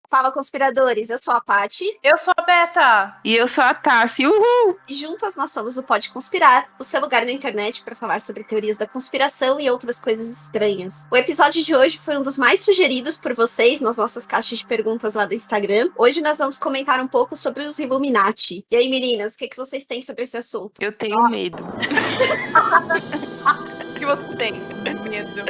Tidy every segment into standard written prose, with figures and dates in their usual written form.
Fala, conspiradores! Eu sou a Paty. Eu sou a Beta. E eu sou a Tassi. Uhul! E juntas nós somos o Pode Conspirar, o seu lugar na internet para falar sobre teorias da conspiração e outras coisas estranhas. O episódio de hoje foi um dos mais sugeridos por vocês nas nossas caixas de perguntas lá do Instagram. Hoje nós vamos comentar um pouco sobre os Illuminati. E aí, meninas, o que vocês têm sobre esse assunto? Eu tenho medo. O que você tem? Medo.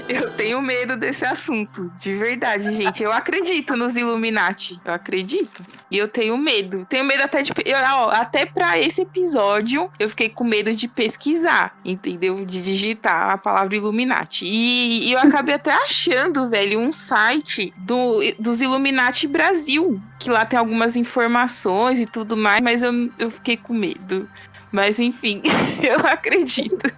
Eu tenho medo desse assunto, de verdade, gente. Eu acredito nos Illuminati, eu acredito. E eu tenho medo. Tenho medo até de... até pra esse episódio, eu fiquei com medo de pesquisar, entendeu? De digitar a palavra Illuminati. E eu acabei até achando, velho, um site dos Illuminati Brasil, que lá tem algumas informações e tudo mais, mas eu fiquei com medo. Mas enfim, eu acredito.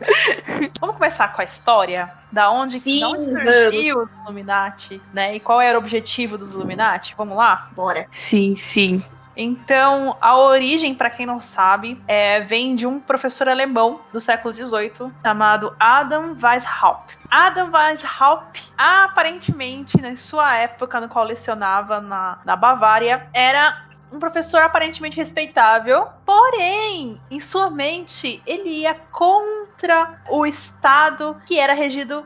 Vamos começar com a história? Da onde surgiu os Illuminati, né? E qual era o objetivo dos Illuminati? Vamos lá? Bora. Sim, sim. Então, a origem, para quem não sabe, vem de um professor alemão do século XVIII chamado Adam Weishaupt. Adam Weishaupt, aparentemente, na sua época, no qual lecionava na Bavária, era um professor aparentemente respeitável, porém, em sua mente, ele ia contra o Estado que era regido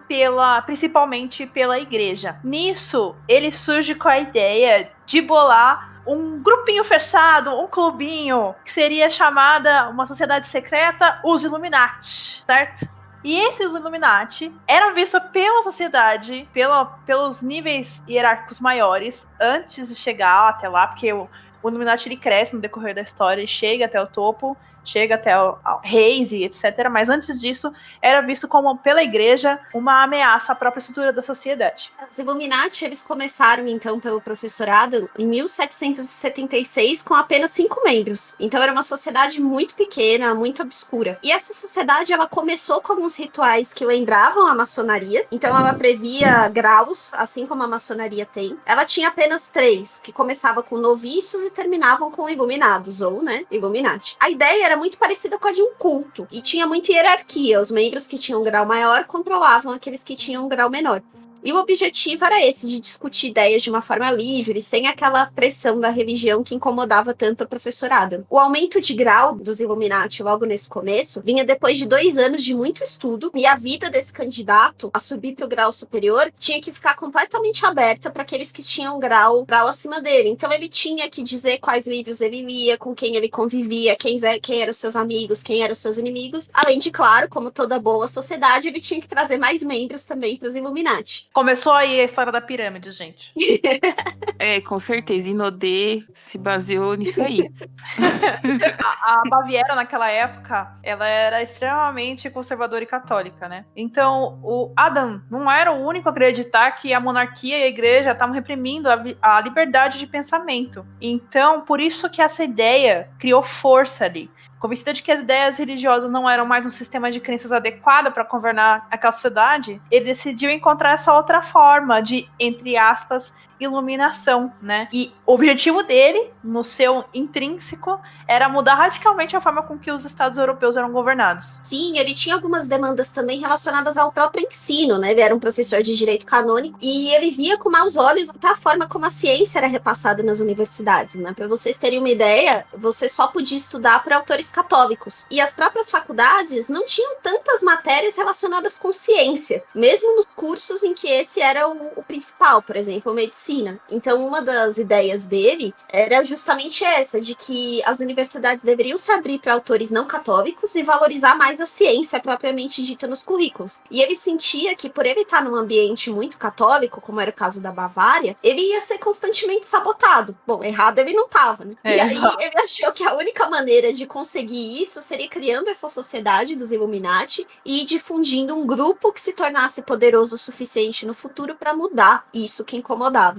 principalmente pela igreja. Nisso, ele surge com a ideia de bolar um grupinho fechado, um clubinho, que seria chamada uma sociedade secreta, os Illuminati, certo? E esses Illuminati eram vistos pela sociedade, pelos níveis hierárquicos maiores, antes de chegar até lá, porque o Illuminati ele cresce no decorrer da história e chega até o topo, chega até reis e etc. Mas antes disso, era visto como, pela igreja, uma ameaça à própria estrutura da sociedade. Os Illuminati, eles começaram, então, pelo professorado em 1776, com apenas 5 membros. Então, era uma sociedade muito pequena, muito obscura. E essa sociedade, ela começou com alguns rituais que lembravam a maçonaria. Então, ela previa graus, assim como a maçonaria tem. Ela tinha apenas 3, que começava com noviços e terminavam com iluminados, ou, né, Illuminati. A ideia era muito parecida com a de um culto, e tinha muita hierarquia. Os membros que tinham um grau maior controlavam aqueles que tinham um grau menor. E o objetivo era esse, de discutir ideias de uma forma livre, sem aquela pressão da religião que incomodava tanto a professorada. O aumento de grau dos Illuminati logo nesse começo vinha depois de 2 anos de muito estudo, e a vida desse candidato a subir para o grau superior tinha que ficar completamente aberta para aqueles que tinham grau acima dele. Então ele tinha que dizer quais livros ele lia, com quem ele convivia, quem eram os seus amigos, quem eram os seus inimigos. Além de, claro, como toda boa sociedade, ele tinha que trazer mais membros também para os Illuminati. Começou aí a história da pirâmide, gente. Com certeza. Inodê se baseou nisso aí. A Baviera, naquela época, ela era extremamente conservadora e católica, né? Então, o Adam não era o único a acreditar que a monarquia e a igreja estavam reprimindo a liberdade de pensamento. Então, por isso que essa ideia criou força ali. Convencida de que as ideias religiosas não eram mais um sistema de crenças adequado para governar aquela sociedade, ele decidiu encontrar essa outra forma de, entre aspas, iluminação, né? E o objetivo dele, no seu intrínseco, era mudar radicalmente a forma com que os estados europeus eram governados. Sim, ele tinha algumas demandas também relacionadas ao próprio ensino, né? Ele era um professor de direito canônico e ele via com maus olhos até a forma como a ciência era repassada nas universidades, né? Para vocês terem uma ideia, você só podia estudar por autores católicos. E as próprias faculdades não tinham tantas matérias relacionadas com ciência, mesmo nos cursos em que esse era o principal, por exemplo, medicina. Então, uma das ideias dele era justamente essa, de que as universidades deveriam se abrir para autores não católicos e valorizar mais a ciência propriamente dita nos currículos. E ele sentia que, por ele estar num ambiente muito católico, como era o caso da Bavária, ele ia ser constantemente sabotado. Bom, errado ele não estava, né? E aí ele achou que a única maneira de conseguir isso seria criando essa sociedade dos Illuminati e difundindo um grupo que se tornasse poderoso o suficiente no futuro para mudar isso que incomodava.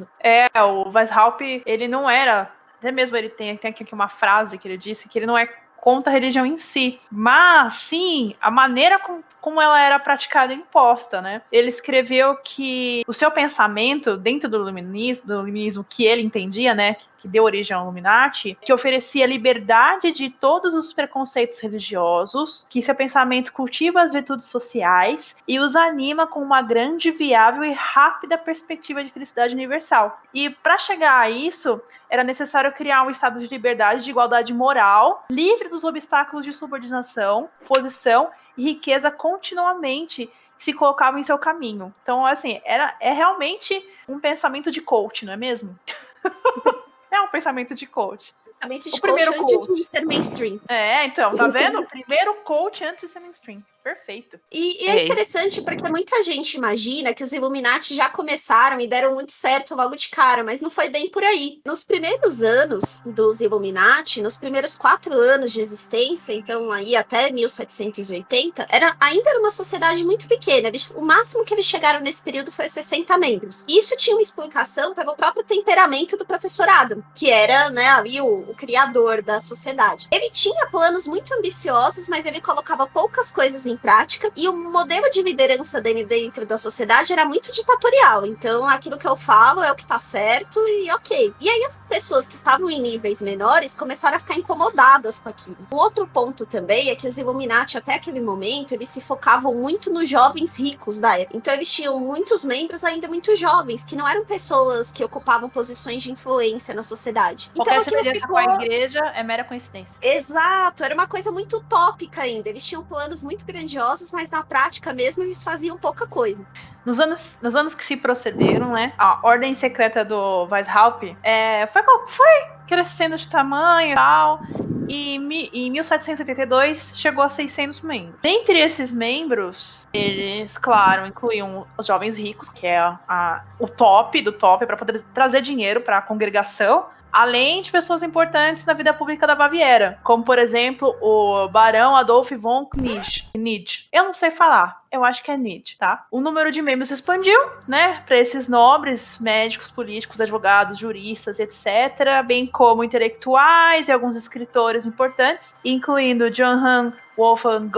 O Weishaupt, ele não era... Até mesmo ele tem aqui uma frase que ele disse, que ele não é contra a religião em si, mas sim a maneira como ela era praticada e imposta, né? Ele escreveu que o seu pensamento dentro do iluminismo que ele entendia, né, que deu origem ao Illuminati, que oferecia liberdade de todos os preconceitos religiosos, que seu pensamento cultiva as virtudes sociais e os anima com uma grande, viável e rápida perspectiva de felicidade universal. E para chegar a isso, era necessário criar um estado de liberdade, de igualdade moral, livre dos obstáculos de subordinação, posição e riqueza continuamente se colocavam em seu caminho. Então, assim, é realmente um pensamento de coach, não é mesmo? É um pensamento de coach. Pensamento de O primeiro coach antes coach. de ser mainstream. Então, tá vendo? O primeiro coach antes de ser mainstream. Perfeito. E é interessante porque muita gente imagina que os Illuminati já começaram e deram muito certo logo de cara, mas não foi bem por aí. Nos primeiros anos dos Illuminati, nos primeiros 4 anos de existência, então aí até 1780, ainda era uma sociedade muito pequena. O máximo que eles chegaram nesse período foi 60 membros. E isso tinha uma explicação pelo próprio temperamento do professor Adam, que era, né, ali o criador da sociedade. Ele tinha planos muito ambiciosos, mas ele colocava poucas coisas em prática, e o modelo de liderança dele dentro da sociedade era muito ditatorial. Então, aquilo que eu falo é o que tá certo e ok. E aí as pessoas que estavam em níveis menores começaram a ficar incomodadas com aquilo. Um outro ponto também é que os Illuminati, até aquele momento, eles se focavam muito nos jovens ricos da época. Então, eles tinham muitos membros ainda muito jovens, que não eram pessoas que ocupavam posições de influência na sociedade. Qualquer Então, semelhança com a igreja é mera coincidência. Exato, era uma coisa muito utópica ainda. Eles tinham planos muito grandiosos, mas na prática mesmo eles faziam pouca coisa. Nos anos que se procederam, né, a ordem secreta do Weishaupt foi crescendo de tamanho e tal, e em 1782 chegou a 600 membros. Dentre esses membros, eles, claro, incluíam os jovens ricos, que é o top do top, para poder trazer dinheiro para a congregação, além de pessoas importantes na vida pública da Baviera, como, por exemplo, o Barão Adolf von Knigge. Eu não sei falar, eu acho que é Knigge, tá? O número de membros expandiu, né, para esses nobres, médicos, políticos, advogados, juristas, etc., bem como intelectuais e alguns escritores importantes, incluindo Johann Wolfgang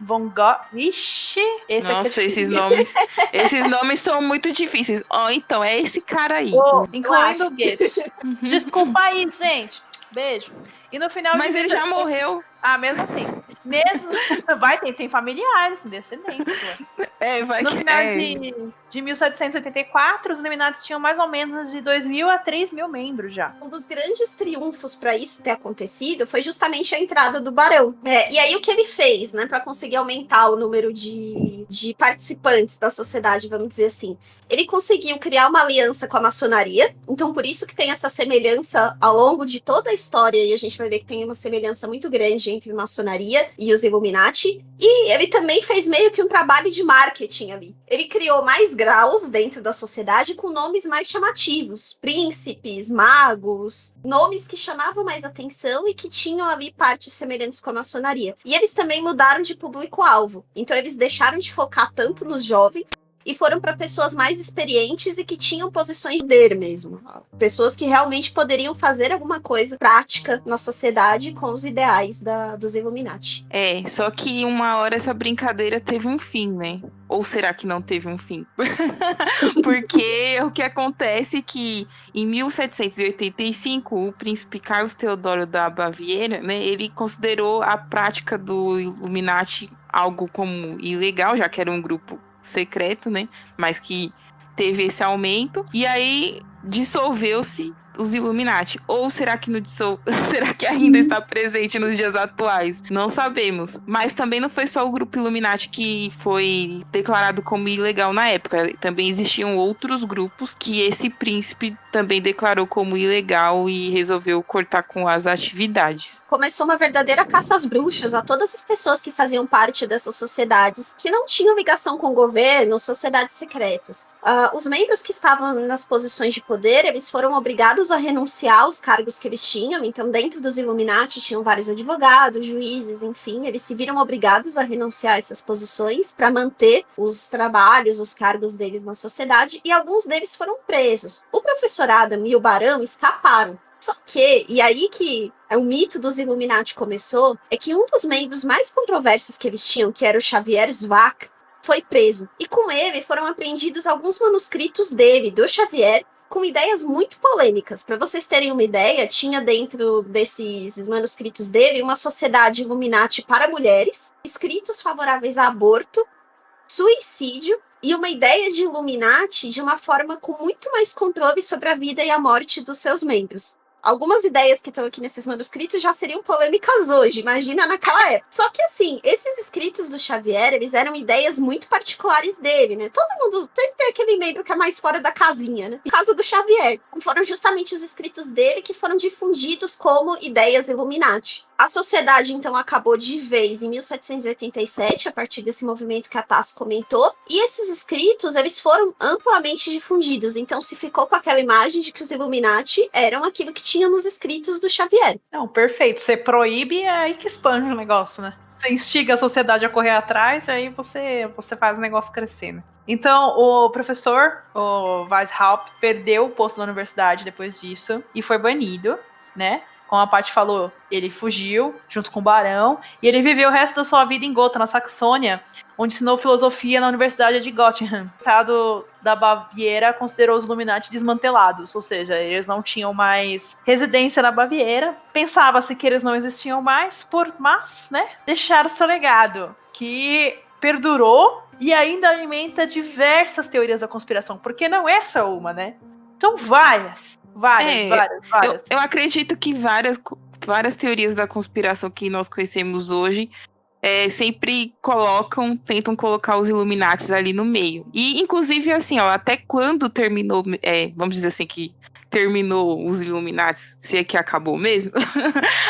von Goethe. Ixi, nossa, esses nomes são muito difíceis. Então, é esse cara aí. Incluindo Goethe. Desculpa aí, gente. Beijo. E no final Mas ele já morreu. Mesmo assim. Tem familiares, descendentes. No final de 1784, os Illuminati tinham mais ou menos de 2.000 a 3.000 membros já. Um dos grandes triunfos para isso ter acontecido foi justamente a entrada do Barão. E aí o que ele fez, né, para conseguir aumentar o número de participantes da sociedade, vamos dizer assim? Ele conseguiu criar uma aliança com a maçonaria, então por isso que tem essa semelhança ao longo de toda a história, e a gente vai ver que tem uma semelhança muito grande entre a maçonaria e os Illuminati. E ele também fez meio que um trabalho de marketing ali. Ele criou mais graus dentro da sociedade com nomes mais chamativos. Príncipes, magos, nomes que chamavam mais atenção e que tinham ali partes semelhantes com a maçonaria. E eles também mudaram de público-alvo. Então eles deixaram de focar tanto nos jovens e foram para pessoas mais experientes e que tinham posições de poder mesmo. Pessoas que realmente poderiam fazer alguma coisa prática na sociedade com os ideais dos Illuminati. Só que uma hora essa brincadeira teve um fim, né? Ou será que não teve um fim? Porque o que acontece é que em 1785, o príncipe Carlos Teodoro da Baviera, né, ele considerou a prática do Illuminati algo como ilegal, já que era um grupo secreto, né? Mas que teve esse aumento. E aí dissolveu-se os Illuminati. Ou será que será que ainda está presente nos dias atuais? Não sabemos. Mas também não foi só o grupo Illuminati que foi declarado como ilegal na época. Também existiam outros grupos que esse príncipe também declarou como ilegal e resolveu cortar com as atividades. Começou uma verdadeira caça às bruxas a todas as pessoas que faziam parte dessas sociedades que não tinham ligação com o governo, sociedades secretas. Os membros que estavam nas posições de poder, eles foram obrigados a renunciar aos cargos que eles tinham. Então, dentro dos Illuminati, tinham vários advogados, juízes, enfim, eles se viram obrigados a renunciar a essas posições para manter os trabalhos, os cargos deles na sociedade, e alguns deles foram presos. O professor Adam e o Barão escaparam. Só que, e aí que o mito dos Illuminati começou, é que um dos membros mais controversos que eles tinham, que era o Xavier Svaak, foi preso. E com ele foram apreendidos alguns manuscritos dele, do Xavier, com ideias muito polêmicas. Para vocês terem uma ideia, tinha dentro desses manuscritos dele uma sociedade Illuminati para mulheres, escritos favoráveis a aborto, suicídio e uma ideia de Illuminati de uma forma com muito mais controle sobre a vida e a morte dos seus membros. Algumas ideias que estão aqui nesses manuscritos já seriam polêmicas hoje, imagina naquela época. Só que assim, esses escritos do Xavier, eles eram ideias muito particulares dele, né? Todo mundo sempre tem aquele membro que é mais fora da casinha, né? No caso do Xavier, foram justamente os escritos dele que foram difundidos como ideias Illuminati. A sociedade, então, acabou de vez em 1787, a partir desse movimento que a Tassi comentou, e esses escritos, eles foram amplamente difundidos, então se ficou com aquela imagem de que os Illuminati eram aquilo que tinha nos escritos do Xavier. Não, perfeito. Você proíbe, é aí que expande o negócio, né? Você instiga a sociedade a correr atrás, e aí você faz o negócio crescer, né? Então, o professor, o Weishaupt, perdeu o posto na universidade depois disso, e foi banido, né? Como a Paty falou, ele fugiu junto com o Barão e ele viveu o resto da sua vida em Gotha, na Saxônia, onde ensinou filosofia na Universidade de Göttingen. O Estado da Baviera considerou os Illuminati desmantelados, ou seja, eles não tinham mais residência na Baviera. Pensava-se que eles não existiam mais, mas, né, deixaram seu legado, que perdurou e ainda alimenta diversas teorias da conspiração, porque não é só uma, né? São várias. Várias. Eu acredito que várias teorias da conspiração que nós conhecemos hoje sempre tentam colocar os Illuminatis ali no meio. E, inclusive, assim, ó, até quando terminou, vamos dizer assim, que terminou os Illuminatis, se é que acabou mesmo,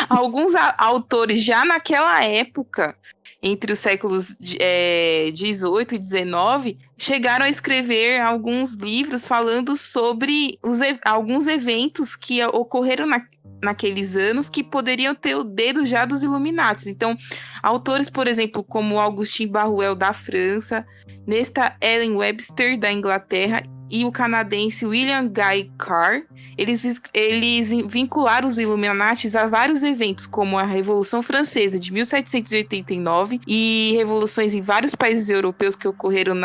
alguns autores já naquela época, entre os séculos 18 e 19, chegaram a escrever alguns livros falando sobre alguns eventos que ocorreram naqueles anos que poderiam ter o dedo já dos Illuminati. Então, autores, por exemplo, como Augustin Barruel, da França, Nesta Ellen Webster, da Inglaterra, e o canadense William Guy Carr, eles vincularam os Illuminatis a vários eventos, como a Revolução Francesa de 1789 e revoluções em vários países europeus que ocorreram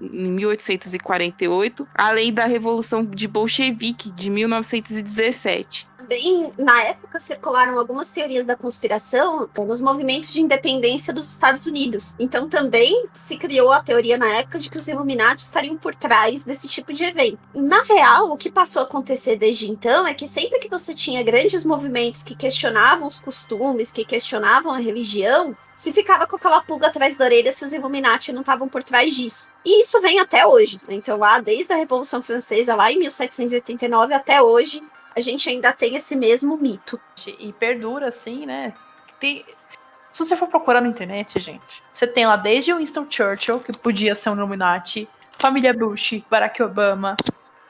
em 1848, além da Revolução de Bolchevique de 1917. Também, na época, circularam algumas teorias da conspiração nos movimentos de independência dos Estados Unidos. Então, também se criou a teoria na época de que os Illuminati estariam por trás desse tipo de evento. Na real, o que passou a acontecer desde então é que sempre que você tinha grandes movimentos que questionavam os costumes, que questionavam a religião, se ficava com aquela pulga atrás da orelha se os Illuminati não estavam por trás disso. E isso vem até hoje. Então, lá desde a Revolução Francesa, lá em 1789 até hoje, a gente ainda tem esse mesmo mito. E perdura, assim, né? Se você for procurar na internet, gente, você tem lá desde Winston Churchill, que podia ser um Illuminati, família Bush, Barack Obama,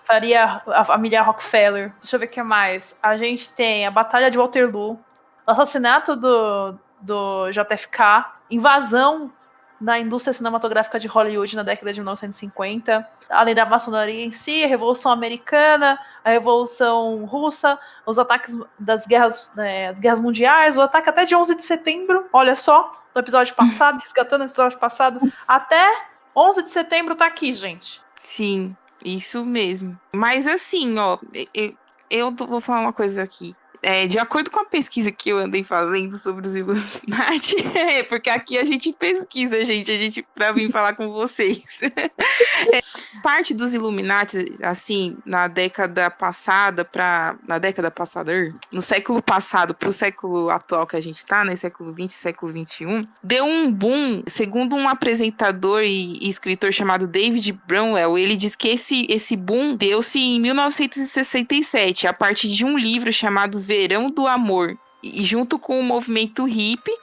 a família Rockefeller. Deixa eu ver o que mais. A gente tem a Batalha de Waterloo, o assassinato do JFK, invasão na indústria cinematográfica de Hollywood na década de 1950, além da maçonaria em si, a Revolução Americana, a Revolução Russa, os ataques das guerras mundiais, o ataque até de 11 de setembro, olha só, no episódio passado, resgatando o episódio passado, até 11 de setembro tá aqui, gente. Sim, isso mesmo. Mas assim, ó, eu vou falar uma coisa aqui. De acordo com a pesquisa que eu andei fazendo sobre os Illuminati, porque aqui a gente pesquisa, gente, pra vir falar com vocês. Parte dos Illuminati, assim, no século passado pro século atual que a gente tá, né, século XX, século XXI, deu um boom, segundo um apresentador e escritor chamado David Bramwell. Ele diz que esse boom deu-se em 1967, a partir de um livro chamado Verão do Amor, e junto com o movimento hippie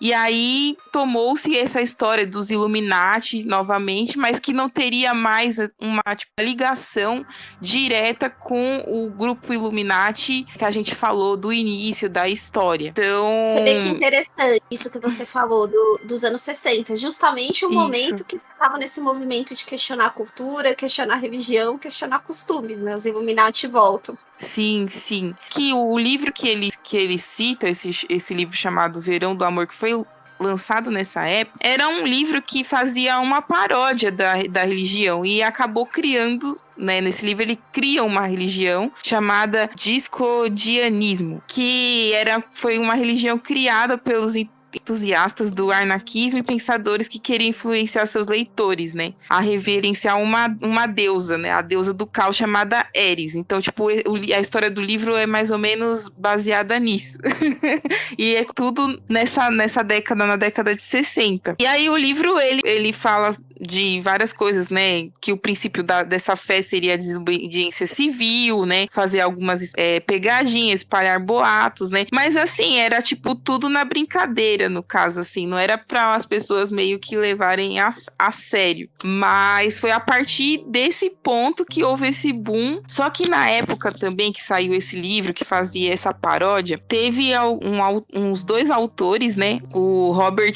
E aí tomou-se essa história dos Illuminati novamente, mas que não teria mais uma ligação direta com o grupo Illuminati que a gente falou do início da história. Então... Você vê que interessante isso que você falou dos anos 60. Justamente o momento que estava nesse movimento de questionar a cultura, questionar a religião, questionar costumes, né? Os Illuminati voltam. Sim, sim. Que o livro que ele cita, esse livro chamado Verão do Amor, que foi lançado nessa época, era um livro que fazia uma paródia da religião e acabou criando, né, nesse livro ele cria uma religião chamada discodianismo, que foi uma religião criada pelos entusiastas do anarquismo e pensadores que queriam influenciar seus leitores, né, a reverenciar uma deusa, né, a deusa do caos chamada Eris. Então, tipo, a história do livro é mais ou menos baseada nisso. E é tudo nessa década, na década de 60. E aí o livro, ele fala de várias coisas, né, que o princípio dessa fé seria a desobediência civil, né, fazer algumas pegadinhas, espalhar boatos, né, mas assim, era tipo tudo na brincadeira, no caso, assim, não era para as pessoas meio que levarem a sério, mas foi a partir desse ponto que houve esse boom. Só que na época também que saiu esse livro, que fazia essa paródia, teve uns dois autores, né, o Robert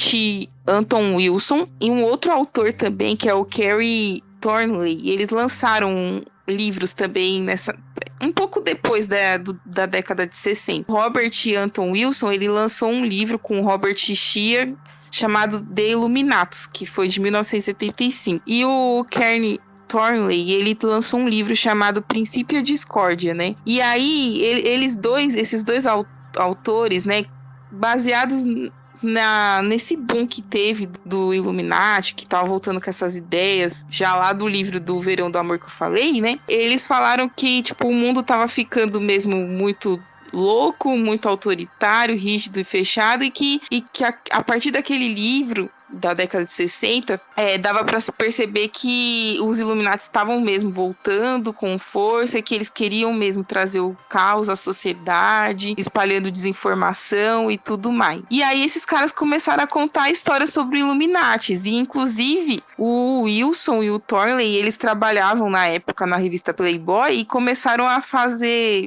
Anton Wilson e um outro autor também, que é o Kerry Thornley, e eles lançaram livros também um pouco depois da década de 60. Robert Anton Wilson, ele lançou um livro com Robert Shear chamado The Illuminatus, que foi de 1975. E o Kerry Thornley, ele lançou um livro chamado Princípio e a Discórdia, né? E aí, esses dois autores, né, baseados nesse boom que teve do Illuminati, que tava voltando com essas ideias, já lá do livro do Verão do Amor que eu falei, né? Eles falaram que, tipo, o mundo tava ficando mesmo muito louco, muito autoritário, rígido e fechado, e que a partir daquele livro da década de 60, dava para se perceber que os Illuminati estavam mesmo voltando com força e que eles queriam mesmo trazer o caos à sociedade, espalhando desinformação e tudo mais. E aí esses caras começaram a contar histórias sobre Illuminati, e inclusive o Wilson e o Thornley, eles trabalhavam na época na revista Playboy e começaram a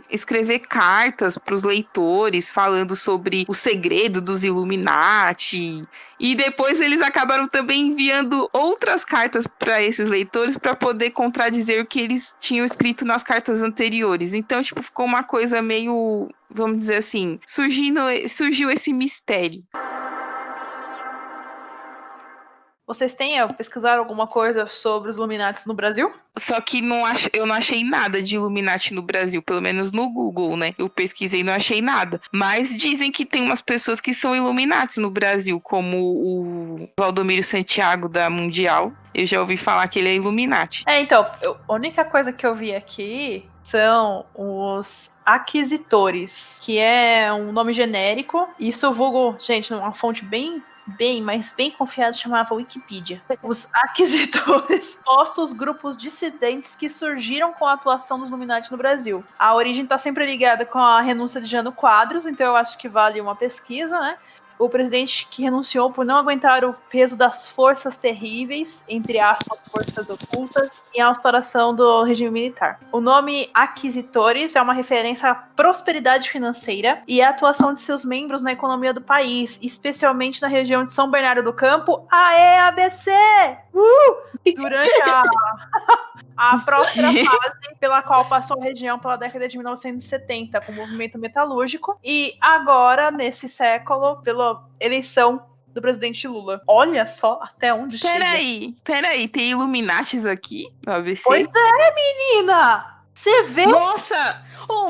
escrever cartas para os leitores falando sobre o segredo dos Illuminati. E depois eles acabaram também enviando outras cartas para esses leitores para poder contradizer o que eles tinham escrito nas cartas anteriores. Então, tipo, ficou uma coisa meio, vamos dizer assim, surgiu esse mistério. Vocês pesquisaram alguma coisa sobre os Illuminati no Brasil? Só que eu não achei nada de Illuminati no Brasil, pelo menos no Google, né? Eu pesquisei e não achei nada. Mas dizem que tem umas pessoas que são Illuminati no Brasil, como o Valdomiro Santiago da Mundial. Eu já ouvi falar que ele é Illuminati. Então, a única coisa que eu vi aqui são os aquisitores, que é um nome genérico. Isso vulgo, gente, uma fonte mas bem confiado, chamava Wikipedia. Os aquisitores postam os grupos dissidentes que surgiram com a atuação dos Illuminati no Brasil. A origem está sempre ligada com a renúncia de Jânio Quadros, então eu acho que vale uma pesquisa, né? O presidente que renunciou por não aguentar o peso das forças terríveis, entre aspas, forças ocultas, e a instauração do regime militar. O nome Aquisitores é uma referência à prosperidade financeira e à atuação de seus membros na economia do país, especialmente na região de São Bernardo do Campo. Aê, ABC! Durante a próspera fase pela qual passou a região pela década de 1970, com o movimento metalúrgico, e agora, nesse século, pela eleição do presidente Lula. Olha só até onde chega. Peraí, tem Illuminatis aqui no ABC? Pois é, menina! Você vê? Nossa!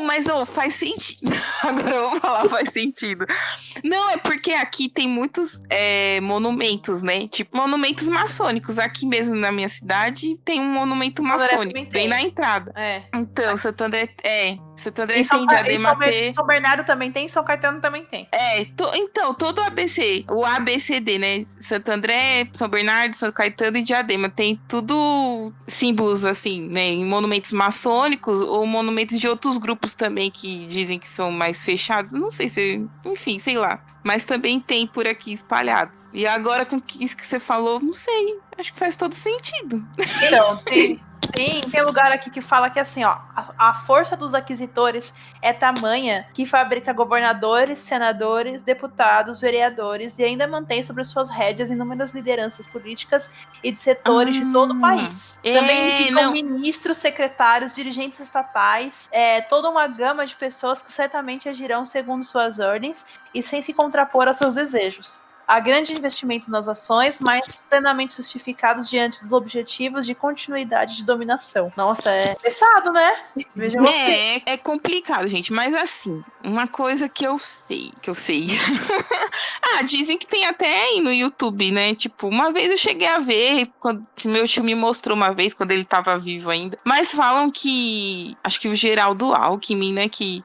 Mas faz sentido. Agora eu vou falar, faz sentido. Não, é porque aqui tem muitos monumentos, né? Tipo, monumentos maçônicos. Aqui mesmo na minha cidade tem um monumento maçônico, bem na entrada. Então, Santo André Santo André tem, Diadema tem. São Bernardo também tem, São Caetano também tem. Então, todo o ABC, o ABCD, né? Santo André, São Bernardo, São Caetano e Diadema. Tem tudo símbolos, assim, né? Em monumentos maçônicos ou monumentos de outros grupos também que dizem que são mais fechados. Não sei se... Enfim, sei lá. Mas também tem por aqui espalhados. E agora, com isso que você falou, não sei. Acho que faz todo sentido. Então, tem lugar aqui que fala que assim, ó, a força dos aquisitores é tamanha que fabrica governadores, senadores, deputados, vereadores e ainda mantém sobre suas rédeas inúmeras lideranças políticas e de setores de todo o país. Também indicam ministros, secretários, dirigentes estatais, toda uma gama de pessoas que certamente agirão segundo suas ordens e sem se contrapor a seus desejos. Há grande investimento nas ações, mas plenamente justificados diante dos objetivos de continuidade de dominação. Nossa, é pesado, né? Veja você. É complicado, gente. Mas assim, uma coisa que eu sei. Dizem que tem até aí no YouTube, né? Tipo, uma vez eu cheguei a ver, quando meu tio me mostrou uma vez, quando ele tava vivo ainda. Mas falam que, acho que o Geraldo Alckmin, né? Que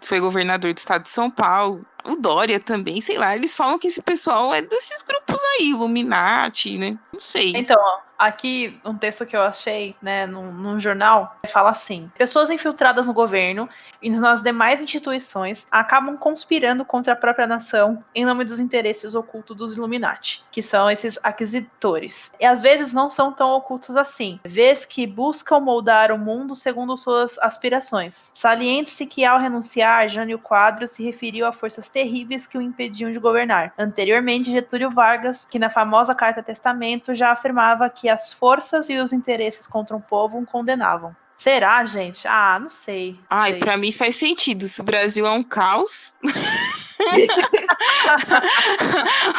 foi governador do estado de São Paulo. O Dória também, sei lá, eles falam que esse pessoal é desses grupos aí, Illuminati, né? Não sei. Então, ó, aqui um texto que eu achei, né, num jornal, fala assim: pessoas infiltradas no governo e nas demais instituições acabam conspirando contra a própria nação em nome dos interesses ocultos dos Illuminati, que são esses aquisitores. E às vezes não são tão ocultos assim, vez que buscam moldar o mundo segundo suas aspirações. Saliente-se que ao renunciar, Jânio Quadros se referiu a forças terríveis que o impediam de governar. Anteriormente, Getúlio Vargas, que na famosa Carta Testamento já afirmava que as forças e os interesses contra um povo o condenavam. Será, gente? Não sei. Pra mim faz sentido. Se o Brasil é um caos...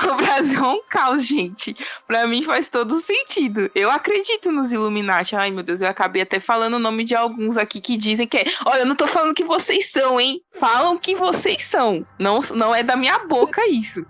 O Brasil é um caos, gente. Pra mim faz todo sentido. Eu acredito nos Illuminati. Ai, meu Deus, eu acabei até falando o nome de alguns aqui que dizem que olha, eu não tô falando que vocês são, hein? Falam que vocês são. Não é da minha boca isso.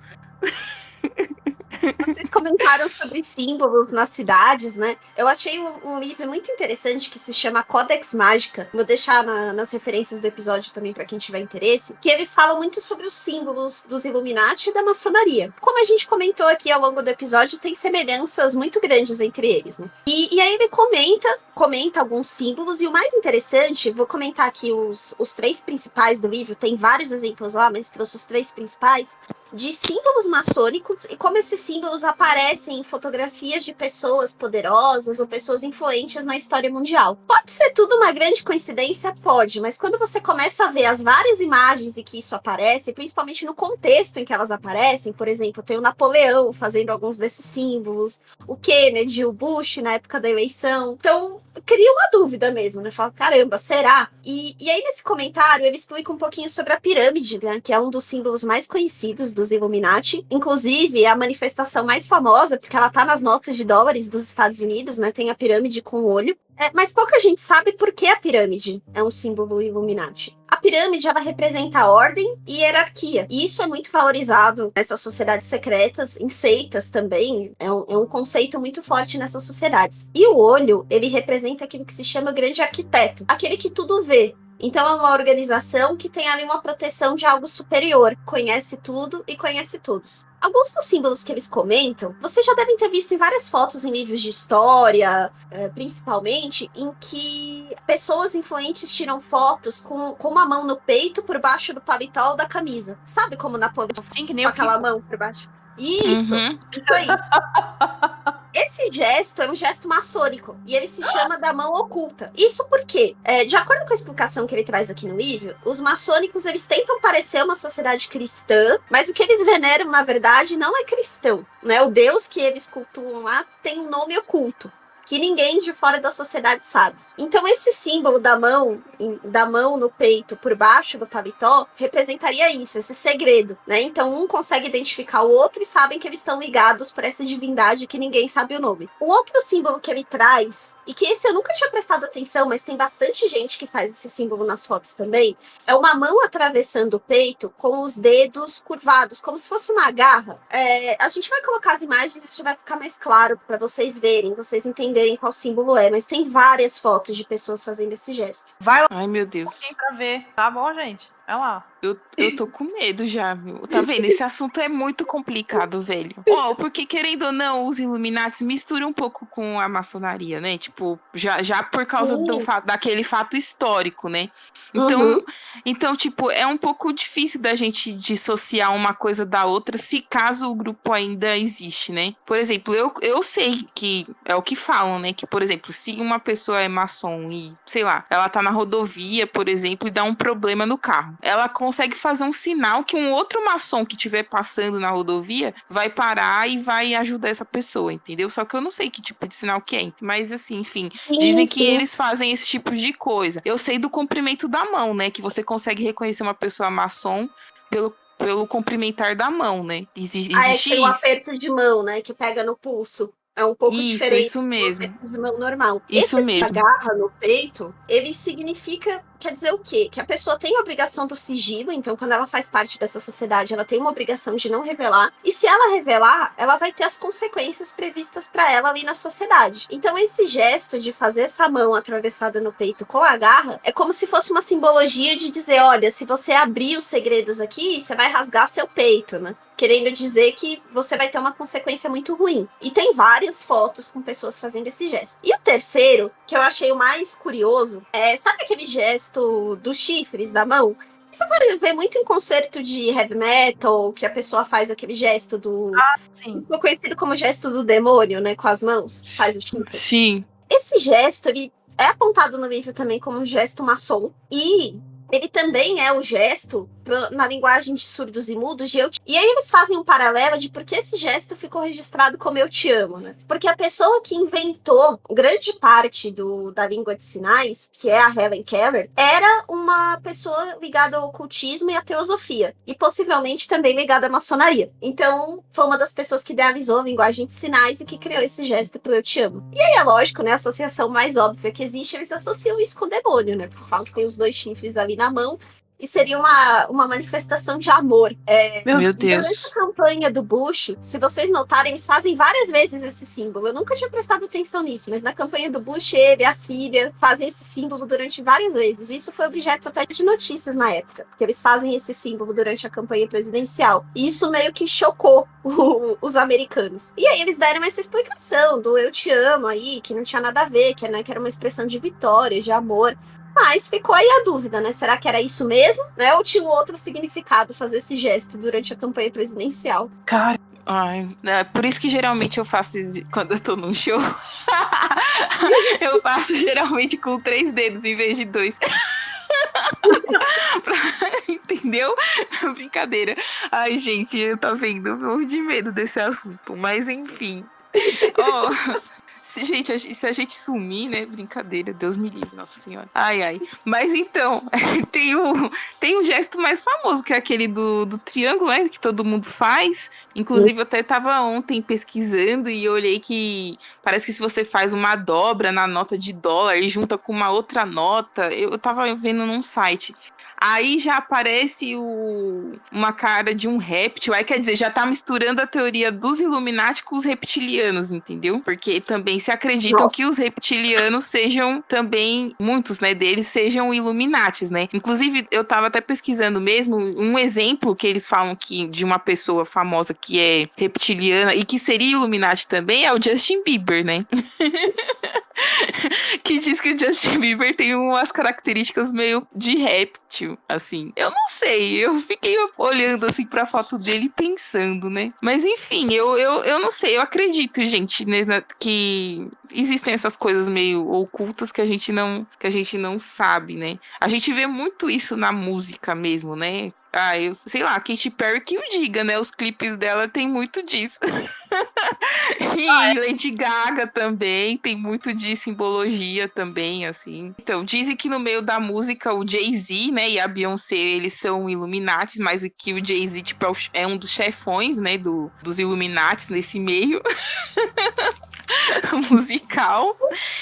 Vocês comentaram sobre símbolos nas cidades, né? Eu achei um livro muito interessante que se chama Codex Mágica. Vou deixar nas referências do episódio também para quem tiver interesse. Que ele fala muito sobre os símbolos dos Illuminati e da maçonaria. Como a gente comentou aqui ao longo do episódio, tem semelhanças muito grandes entre eles, né? E aí ele comenta alguns símbolos. E o mais interessante, vou comentar aqui os 3 principais do livro. Tem vários exemplos lá, mas trouxe os 3 principais. De símbolos maçônicos e como esses símbolos aparecem em fotografias de pessoas poderosas ou pessoas influentes na história mundial. Pode ser tudo uma grande coincidência? Pode, mas quando você começa a ver as várias imagens em que isso aparece, principalmente no contexto em que elas aparecem, por exemplo, tem o Napoleão fazendo alguns desses símbolos, o Kennedy, o Bush na época da eleição. Então, cria uma dúvida mesmo, né? Fala, caramba, será? E aí, nesse comentário, ele explica um pouquinho sobre a pirâmide, né? Que é um dos símbolos mais conhecidos dos Illuminati. Inclusive, é a manifestação mais famosa, porque ela tá nas notas de dólares dos Estados Unidos, né? Tem a pirâmide com o olho. Mas pouca gente sabe por que a pirâmide é um símbolo Illuminati. A pirâmide, ela representa ordem e hierarquia. E isso é muito valorizado nessas sociedades secretas, em seitas também. É um conceito muito forte nessas sociedades. E o olho, ele representa aquilo que se chama grande arquiteto. Aquele que tudo vê. Então é uma organização que tem ali uma proteção de algo superior. Conhece tudo e conhece todos. Alguns dos símbolos que eles comentam, vocês já devem ter visto em várias fotos em livros de história, principalmente, em que pessoas influentes tiram fotos com uma mão no peito por baixo do paletó da camisa. Sabe como Napoleão com aquela mão por baixo? Isso, isso aí. Esse gesto é um gesto maçônico e ele se chama da mão oculta. Isso porque, de acordo com a explicação que ele traz aqui no livro, os maçônicos eles tentam parecer uma sociedade cristã, mas o que eles veneram, na verdade, não é cristão, né? O Deus que eles cultuam lá tem um nome oculto, que ninguém de fora da sociedade sabe. Então esse símbolo da mão no peito por baixo do paletó representaria isso, esse segredo, né? Então um consegue identificar o outro e sabem que eles estão ligados por essa divindade que ninguém sabe o nome. O outro símbolo que ele traz, e que esse eu nunca tinha prestado atenção, mas tem bastante gente que faz esse símbolo nas fotos também, é uma mão atravessando o peito com os dedos curvados, como se fosse uma garra. A gente vai colocar as imagens e isso vai ficar mais claro para vocês verem, vocês entenderem entenderem qual símbolo é, mas tem várias fotos de pessoas fazendo esse gesto. Vai lá Ai, meu Deus. pra ver, tá bom, gente? Vai lá. Eu tô com medo já, viu? Tá vendo? Esse assunto é muito complicado, velho. Ó, porque querendo ou não, os Illuminati misturam um pouco com a maçonaria, né? Tipo, já por causa daquele fato histórico, né? Então, Uhum. então, tipo, é um pouco difícil da gente dissociar uma coisa da outra se caso o grupo ainda existe, né? Por exemplo, eu sei que é o que falam, né? Que, por exemplo, se uma pessoa é maçom e, sei lá, ela tá na rodovia, por exemplo, e dá um problema no carro, ela consegue fazer um sinal que um outro maçom que estiver passando na rodovia vai parar e vai ajudar essa pessoa, entendeu? Só que eu não sei que tipo de sinal que é. Mas assim, enfim, dizem que eles fazem esse tipo de coisa. Eu sei do comprimento da mão, né? Que você consegue reconhecer uma pessoa maçom pelo cumprimentar da mão, né? Existe Tem o isso. aperto de mão, né? Que pega no pulso. É um pouco diferente Isso do mesmo. aperto de mão normal. Isso Esse mesmo. agarra no peito, ele significa, quer dizer o quê? Que a pessoa tem a obrigação do sigilo, então quando ela faz parte dessa sociedade, ela tem uma obrigação de não revelar, e se ela revelar, ela vai ter as consequências previstas para ela ali na sociedade. Então esse gesto de fazer essa mão atravessada no peito com a garra, é como se fosse uma simbologia de dizer, olha, se você abrir os segredos aqui, você vai rasgar seu peito, né? Querendo dizer que você vai ter uma consequência muito ruim. E tem várias fotos com pessoas fazendo esse gesto. E o terceiro, que eu achei o mais curioso, sabe aquele gesto dos chifres da mão? Você pode ver muito em concerto de heavy metal, que a pessoa faz aquele gesto Sim. Ficou conhecido como gesto do demônio, né? Com as mãos, faz o chifre. Sim. Esse gesto, ele é apontado no livro também como um gesto maçom. E ele também é o gesto, na linguagem de surdos e mudos, de eu te... E aí eles fazem um paralelo de por que esse gesto ficou registrado como eu te amo, né? Porque a pessoa que inventou grande parte da língua de sinais, que é a Helen Keller, era uma pessoa ligada ao ocultismo e à teosofia. E possivelmente também ligada à maçonaria. Então, foi uma das pessoas que idealizou a linguagem de sinais e que criou esse gesto pro eu te amo. E aí é lógico, né? A associação mais óbvia que existe, eles associam isso com o demônio, né? Por fato que tem os dois chifres ali na mão, e seria uma manifestação de amor. Meu Durante Deus. a campanha do Bush, se vocês notarem, eles fazem várias vezes esse símbolo. Eu nunca tinha prestado atenção nisso, mas na campanha do Bush, ele e a filha fazem esse símbolo durante várias vezes. Isso foi objeto até de notícias na época, porque eles fazem esse símbolo durante a campanha presidencial. E isso meio que chocou os americanos. E aí eles deram essa explicação do eu te amo aí, que não tinha nada a ver, que era uma expressão de vitória, de amor. Mas ficou aí a dúvida, né? Será que era isso mesmo? Né? Ou tinha um outro significado fazer esse gesto durante a campanha presidencial? Cara, Ai, por isso que geralmente eu faço quando eu tô num show. Eu faço geralmente com 3 dedos em vez de 2. Entendeu? Brincadeira. Ai, gente, eu tô vendo, eu morro de medo desse assunto. Mas enfim. Se a gente sumir, né? Brincadeira, Deus me livre, Nossa Senhora. Ai, ai. Mas então, tem um gesto mais famoso, que é aquele do triângulo, né? Que todo mundo faz. Inclusive, eu até tava ontem pesquisando e olhei que parece que se você faz uma dobra na nota de dólar e junta com uma outra nota, eu tava vendo num site. Aí já aparece uma cara de um réptil. Aí quer dizer, já tá misturando a teoria dos Illuminati com os reptilianos, entendeu? Porque também se acreditam que os reptilianos sejam também, muitos, né, deles sejam Illuminatis, né? Inclusive, eu tava até pesquisando mesmo, um exemplo que eles falam que de uma pessoa famosa que é reptiliana e que seria Illuminati também é o Justin Bieber, né? Que diz que o Justin Bieber tem umas características meio de réptil, assim. Eu não sei, eu fiquei olhando assim pra foto dele e pensando, né? Mas enfim, eu não sei, eu acredito, gente, né, que existem essas coisas meio ocultas que a gente não sabe, né? A gente vê muito isso na música mesmo, né? Eu sei lá, Katy Perry que o diga, né? Os clipes dela tem muito disso. E Lady Gaga também tem muito de simbologia também, assim. Então, dizem que no meio da música o Jay-Z, né, e a Beyoncé, eles são Illuminatis, mas que o Jay-Z, tipo, é um dos chefões, né, dos Illuminatis nesse meio musical,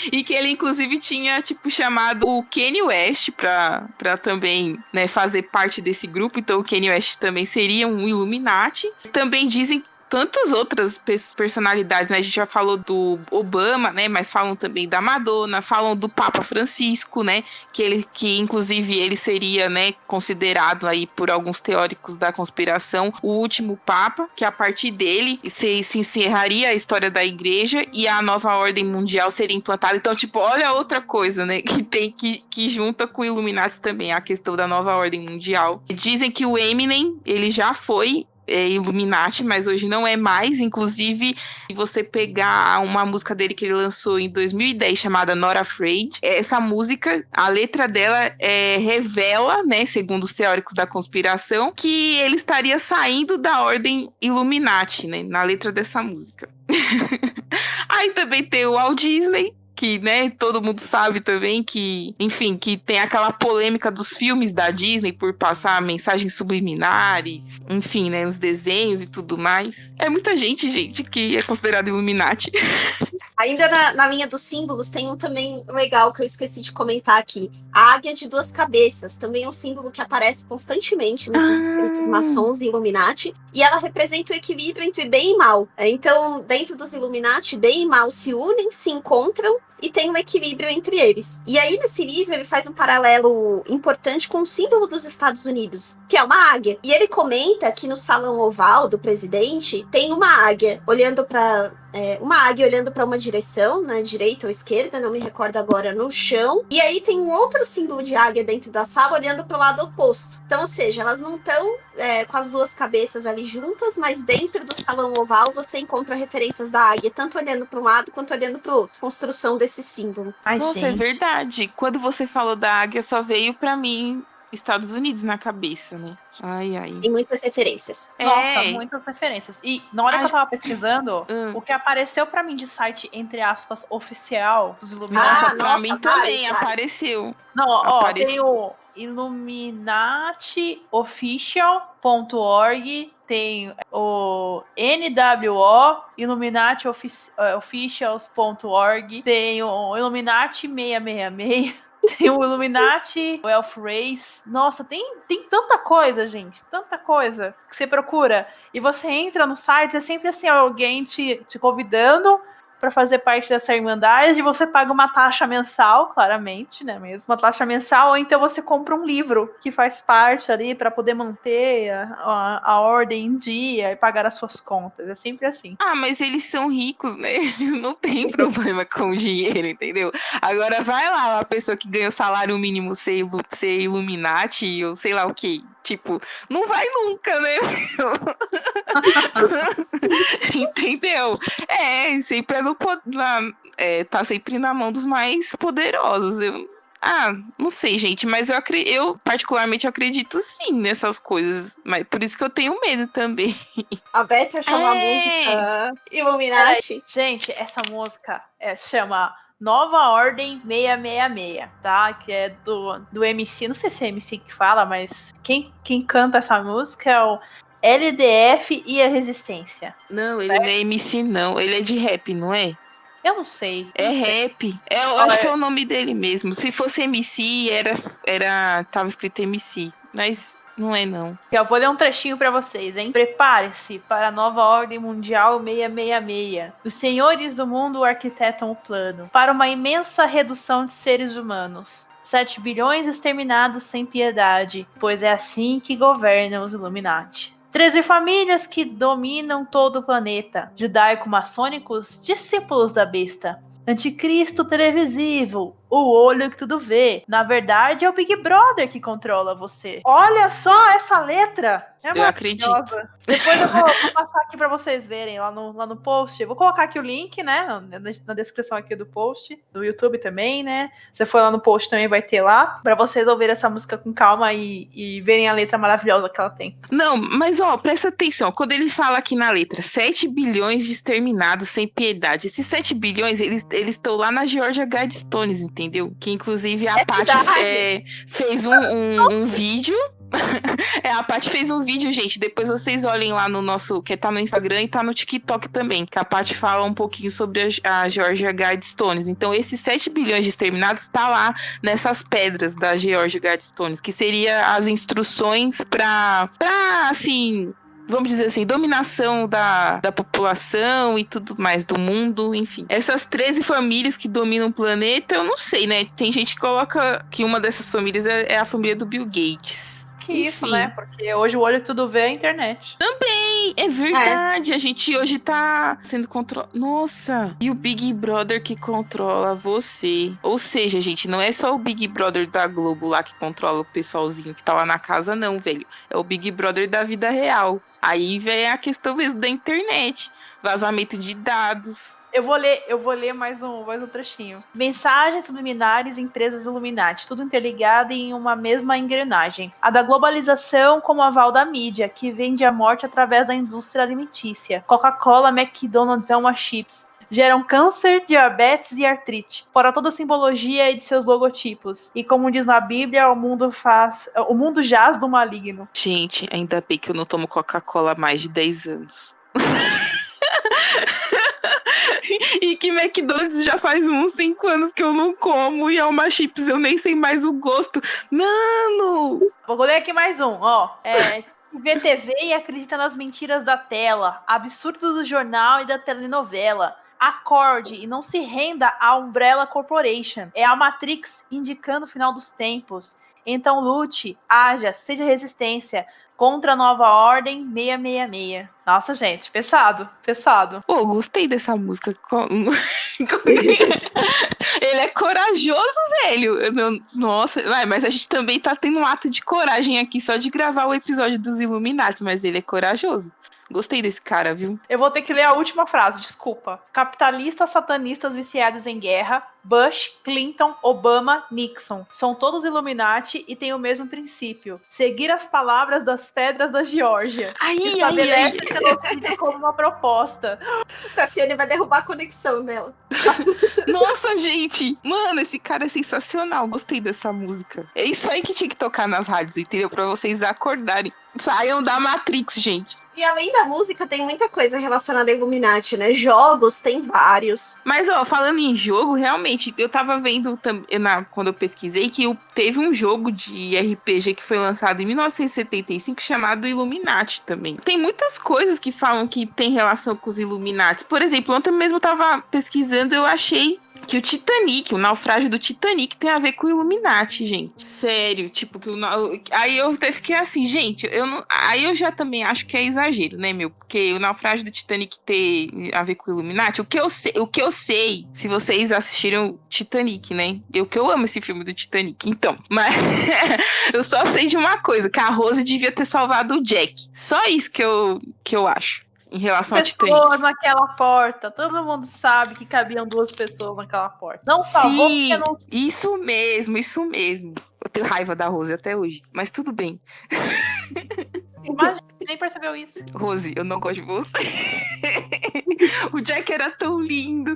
e que ele inclusive tinha tipo chamado o Kanye West pra também, né, fazer parte desse grupo. Então o Kanye West também seria um Illuminati. Também dizem tantas outras personalidades, né? A gente já falou do Obama, né? Mas falam também da Madonna, falam do Papa Francisco, né? Que inclusive ele seria, né, considerado aí por alguns teóricos da conspiração o último Papa, que a partir dele se encerraria a história da igreja e a nova ordem mundial seria implantada. Então, tipo, olha outra coisa, né? Que tem que junta com o Illuminati também, a questão da nova ordem mundial. Dizem que o Eminem, ele já foi Illuminati, mas hoje não é mais. Inclusive, se você pegar uma música dele que ele lançou em 2010, chamada Not Afraid, essa música, a letra dela revela, né, segundo os teóricos da conspiração, que ele estaria saindo da ordem Illuminati, né, na letra dessa música. Aí também tem o Walt Disney, que, né, todo mundo sabe também que, enfim, que tem aquela polêmica dos filmes da Disney por passar mensagens subliminares, enfim, né, os desenhos e tudo mais. É muita gente, que é considerada Illuminati. Ainda na linha dos símbolos, tem um também legal que eu esqueci de comentar aqui. A águia de 2 cabeças, também é um símbolo que aparece constantemente nesses escritos maçons e Illuminati, e ela representa o equilíbrio entre bem e mal. Então, dentro dos Illuminati, bem e mal se unem, se encontram, e tem um equilíbrio entre eles. E aí, nesse livro, ele faz um paralelo importante com o símbolo dos Estados Unidos, que é uma águia. E ele comenta que no salão oval do presidente tem uma águia olhando para uma direção, né, direita ou esquerda, não me recordo agora, no chão. E aí tem um outro símbolo de águia dentro da sala olhando para o lado oposto. Então, ou seja, elas não estão com as 2 cabeças ali juntas, mas dentro do salão oval você encontra referências da águia, tanto olhando para um lado quanto olhando para o outro. Construção desse símbolo. Ai, Nossa, gente. é verdade. Quando você falou da águia, só veio pra mim Estados Unidos na cabeça, né? Ai. Tem muitas referências. Nossa, muitas referências. E na hora que eu tava pesquisando, o que apareceu pra mim de site, entre aspas, oficial dos Illuminati. Nossa, pra mim também apareceu. Não, ó, tem o illuminatiofficial.org, tem o NWO, illuminatiofficials.org, tem o Illuminati 666, tem o Illuminati Wealth Race. Nossa, tem tanta coisa, gente. Tanta coisa que você procura. E você entra no site, é sempre assim, alguém te convidando para fazer parte dessa irmandade, e você paga uma taxa mensal, claramente, né, mesmo, uma taxa mensal, ou então você compra um livro que faz parte ali para poder manter a ordem em dia e pagar as suas contas, é sempre assim. Ah, mas eles são ricos, né, eles não tem problema com o dinheiro, entendeu? Agora vai lá, a pessoa que ganha o salário mínimo ser Illuminati, ou sei lá o que, tipo, não vai nunca, né? Entendeu? Sempre tá sempre na mão dos mais poderosos. Não sei, gente, mas eu particularmente acredito sim nessas coisas, mas por isso que eu tenho medo também. A Beth achou uma música Illuminati. Gente, essa música chama Nova Ordem 666, tá? Que é do MC, não sei se é MC que fala, mas quem canta essa música é o LDF e a Resistência. Não, ele não é MC não, ele é de rap, não é? Eu não sei. É rap. Eu acho que é o nome dele mesmo. Se fosse MC, tava escrito MC, mas não é não. Eu vou ler um trechinho pra vocês, hein? Prepare-se para a nova ordem mundial 666. Os senhores do mundo arquitetam o plano para uma imensa redução de seres humanos. 7 bilhões exterminados sem piedade, pois é assim que governam os Illuminati. 13 famílias que dominam todo o planeta. Judaico-maçônicos, discípulos da besta. Anticristo televisivo, o olho que tudo vê. Na verdade, é o Big Brother que controla você. Olha só essa letra! Eu acredito. Depois eu vou passar aqui pra vocês verem lá no post. Eu vou colocar aqui o link, né? Na descrição aqui do post. Do YouTube também, né? Se você for lá no post também vai ter lá. Pra vocês ouvirem essa música com calma e verem a letra maravilhosa que ela tem. Não, mas presta atenção. Quando ele fala aqui na letra 7 bilhões de exterminados sem piedade. Esses 7 bilhões, eles estão lá na Georgia Guidestones, entendeu? Que inclusive a Paty fez um vídeo. A Paty fez um vídeo, gente. Depois vocês olhem lá no nosso, que tá no Instagram e tá no TikTok também, que a Paty fala um pouquinho sobre a Georgia Guidestones. Então esses 7 bilhões de exterminados tá lá nessas pedras da Georgia Guidestones, que seria as instruções pra assim, vamos dizer assim, dominação da população e tudo mais, do mundo, enfim. Essas 13 famílias que dominam o planeta, eu não sei, né? Tem gente que coloca que uma dessas famílias é a família do Bill Gates. Que isso, né? Porque hoje o olho tudo vê é a internet. É verdade, a gente hoje tá sendo controlado. Nossa, e o Big Brother que controla você. Ou seja, gente, não é só o Big Brother da Globo lá que controla o pessoalzinho que tá lá na casa, não, velho. É o Big Brother da vida real. Aí vem a questão mesmo da internet, vazamento de dados. Eu vou ler mais um trechinho. Mensagens subliminares e empresas do Illuminati, tudo interligado em uma mesma engrenagem. A da globalização como aval da mídia, que vende a morte através da indústria alimentícia. Coca-Cola, McDonald's, Elma Chips. Geram câncer, diabetes e artrite. Fora toda a simbologia de seus logotipos. E como diz na Bíblia, o mundo jaz do maligno. Gente, ainda bem que eu não tomo Coca-Cola há mais de 10 anos. E que McDonald's já faz uns 5 anos que eu não como. E Alma Chips eu nem sei mais o gosto. Mano! Vou ler aqui mais um, ó. Vê TV e acredita nas mentiras da tela. Absurdo do jornal e da telenovela. Acorde e não se renda à Umbrella Corporation. É a Matrix indicando o final dos tempos. Então lute, haja, seja resistência. Contra a nova ordem 666. Nossa, gente, pesado. Pô, gostei dessa música. Ele é corajoso, velho. Nossa, mas a gente também tá tendo um ato de coragem aqui só de gravar o episódio dos Illuminati, mas ele é corajoso. Gostei desse cara, viu? Eu vou ter que ler a última frase, desculpa. Capitalistas satanistas viciados em guerra, Bush, Clinton, Obama, Nixon. São todos Illuminati e têm o mesmo princípio. Seguir as palavras das pedras da Geórgia. Estabelece o genocídio como uma proposta. Tassiane vai derrubar a conexão dela. Nossa, gente! Mano, esse cara é sensacional. Gostei dessa música. É isso aí que tinha que tocar nas rádios, entendeu? Pra vocês acordarem. Saiam da Matrix, gente. E além da música, tem muita coisa relacionada a Illuminati, né? Jogos, tem vários. Mas, ó, falando em jogo, realmente, eu tava vendo quando eu pesquisei que teve um jogo de RPG que foi lançado em 1975 chamado Illuminati também. Tem muitas coisas que falam que tem relação com os Illuminati. Por exemplo, ontem mesmo eu tava pesquisando e eu achei que o naufrágio do Titanic tem a ver com o Illuminati, gente. Sério, tipo, aí eu até fiquei assim, gente, aí eu já também acho que é exagero, né, meu? Porque o naufrágio do Titanic ter a ver com o Illuminati, o que eu sei, se vocês assistiram o Titanic, né? Que eu amo esse filme do Titanic, então, mas eu só sei de uma coisa, que a Rose devia ter salvado o Jack. Só isso que eu acho. Em relação ao Titanic. Pessoas naquela porta. Todo mundo sabe que cabiam 2 pessoas naquela porta. Não salvou porque não... Isso mesmo. Eu tenho raiva da Rose até hoje. Mas tudo bem. Imagina, você nem percebeu isso. Rose, eu não gosto de você. O Jack era tão lindo.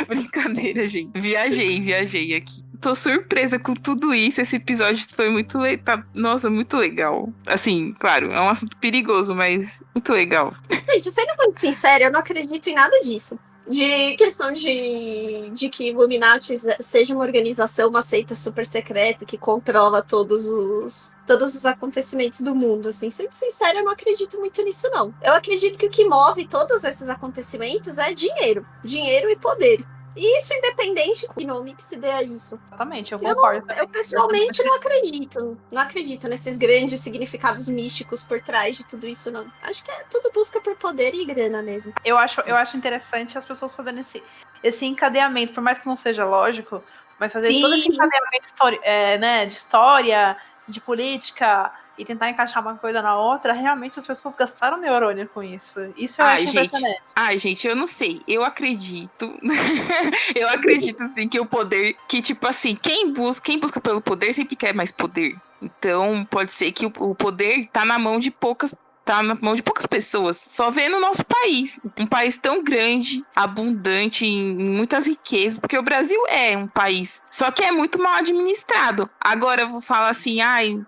Brincadeira, gente. Viajei aqui. Tô surpresa com tudo isso. Esse episódio foi muito legal. Nossa, muito legal. Assim, claro, é um assunto perigoso, mas muito legal. Gente, sendo muito sincera, eu não acredito em nada disso. De questão de que Illuminati seja uma organização, uma seita super secreta que controla todos os acontecimentos do mundo, assim. Sendo sincera, eu não acredito muito nisso, não. Eu acredito que o que move todos esses acontecimentos é dinheiro e poder. E isso independente do nome que se dê a isso. Exatamente, eu concordo. Eu pessoalmente não acredito. Não acredito nesses grandes significados místicos por trás de tudo isso, não. Acho que é tudo busca por poder e grana mesmo. Eu acho interessante as pessoas fazendo esse encadeamento, por mais que não seja lógico, mas fazer todo esse encadeamento de história, de política, e tentar encaixar uma coisa na outra, realmente as pessoas gastaram neurônio com isso. Isso eu acho impressionante. Ai, gente, eu não sei. Eu acredito. Eu acredito, assim, que o poder... Que, tipo assim, quem busca pelo poder sempre quer mais poder. Então, pode ser que o poder tá na mão de poucas tá na mão de poucas pessoas. Só vê no nosso país. Um país tão grande, abundante em muitas riquezas, porque o Brasil é um país, só que é muito mal administrado. Agora eu vou falar assim,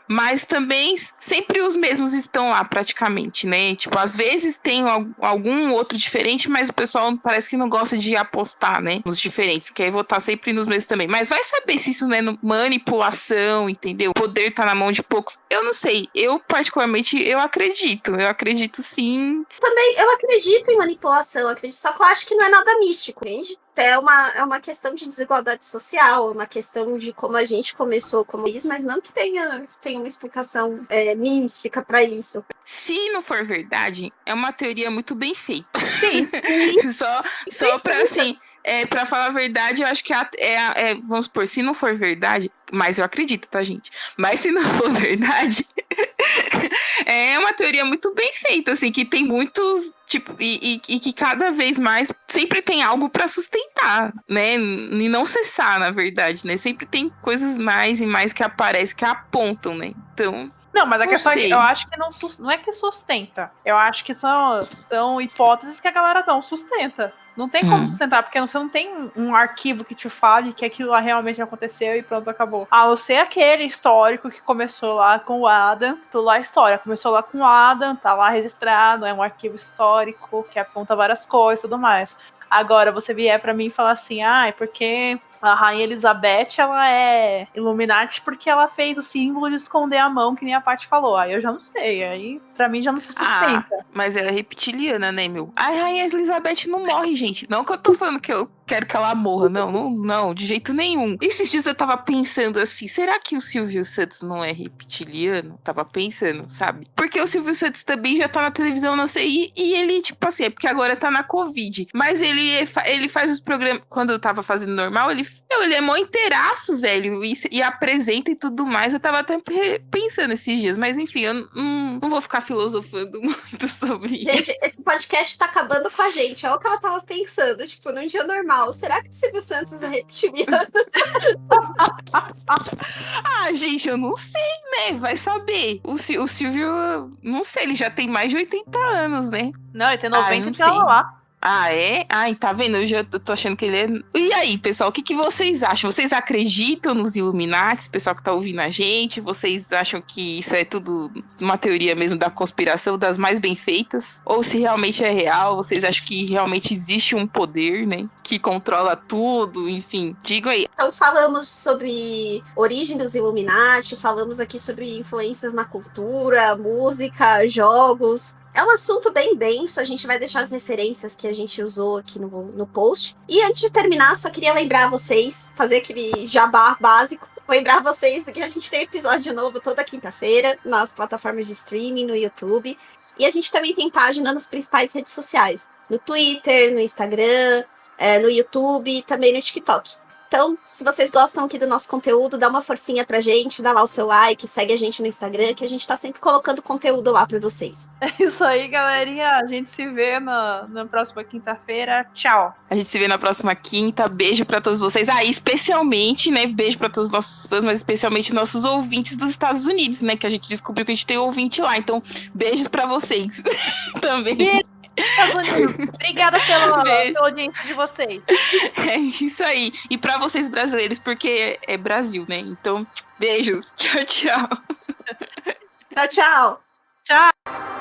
mas também sempre os mesmos estão lá praticamente, né? Tipo, às vezes tem algum outro diferente, mas o pessoal parece que não gosta de apostar, né? Nos diferentes, quer votar sempre nos mesmos também. Mas vai saber se isso não é manipulação, entendeu? O poder tá na mão de poucos. Eu não sei. Eu, particularmente, eu acredito. Eu acredito sim. Também eu acredito em manipulação, só que eu acho que não é nada místico, entende? É uma questão de desigualdade social, uma questão de como a gente começou como isso, mas não que tenha uma explicação mística para isso. Se não for verdade, é uma teoria muito bem feita. Sim. Só pra assim. Pra falar a verdade, eu acho que vamos supor, se não for verdade, mas eu acredito, tá, gente? Mas se não for verdade, é uma teoria muito bem feita, assim, que tem muitos, tipo, e que cada vez mais sempre tem algo pra sustentar, né? E não cessar, na verdade, né? Sempre tem coisas mais e mais que aparecem, que apontam, né? Então. Não, mas a questão é que eu acho que não é que sustenta. Eu acho que são hipóteses que a galera não sustenta. Não tem como sustentar, porque você não tem um arquivo que te fale que aquilo lá realmente aconteceu e pronto, acabou. A não ser aquele histórico que começou lá com o Adam, tudo lá é história. Começou lá com o Adam, tá lá registrado, é um arquivo histórico que aponta várias coisas e tudo mais. Agora, você vier pra mim e falar assim, é porque a Rainha Elizabeth, ela é Illuminati porque ela fez o símbolo de esconder a mão, que nem a Paty falou. Aí eu já não sei, aí pra mim já não se sustenta. Mas ela é reptiliana, né, meu? A Rainha Elizabeth não morre, gente. Não que eu tô falando que eu quero que ela morra, não, de jeito nenhum. Esses dias eu tava pensando assim, será que o Silvio Santos não é reptiliano? Tava pensando, sabe? Porque o Silvio Santos também já tá na televisão, não sei, e ele, tipo assim, é porque agora tá na Covid. Mas ele faz os programas, quando eu tava fazendo normal, ele é mó inteiraço, velho, e apresenta e tudo mais. Eu tava até pensando esses dias, mas enfim, eu não vou ficar filosofando muito sobre isso. Gente, esse podcast tá acabando com a gente. Olha o que ela tava pensando, tipo, num dia normal. Será que o Silvio Santos é reptiliano? Gente, eu não sei, né? Vai saber. O Silvio, não sei, ele já tem mais de 80 anos, né? Não, ele tem 90 e tava lá. É? Ai, tá vendo? Eu já tô achando que ele é... E aí, pessoal, o que vocês acham? Vocês acreditam nos Illuminati? Pessoal que tá ouvindo a gente? Vocês acham que isso é tudo uma teoria mesmo da conspiração, das mais bem feitas? Ou se realmente é real? Vocês acham que realmente existe um poder, né? Que controla tudo? Enfim, digam aí. Então falamos sobre origem dos Illuminati, falamos aqui sobre influências na cultura, música, jogos. É um assunto bem denso, a gente vai deixar as referências que a gente usou aqui no post. E antes de terminar, só queria lembrar vocês, fazer aquele jabá básico, lembrar vocês que a gente tem episódio novo toda quinta-feira nas plataformas de streaming, no YouTube. E a gente também tem página nas principais redes sociais, no Twitter, no Instagram, no YouTube e também no TikTok. Então, se vocês gostam aqui do nosso conteúdo, dá uma forcinha pra gente, dá lá o seu like, segue a gente no Instagram, que a gente tá sempre colocando conteúdo lá pra vocês. É isso aí, galerinha. A gente se vê na próxima quinta-feira. Tchau. A gente se vê na próxima quinta. Beijo pra todos vocês. Especialmente, né? Beijo pra todos os nossos fãs, mas especialmente nossos ouvintes dos Estados Unidos, né? Que a gente descobriu que a gente tem ouvinte lá. Então, beijos pra vocês também. Beijo. Obrigada pela audiência de vocês. É isso aí. E pra vocês brasileiros, porque é Brasil, né? Então, beijos. Tchau, tchau. Tchau, tchau. Tchau.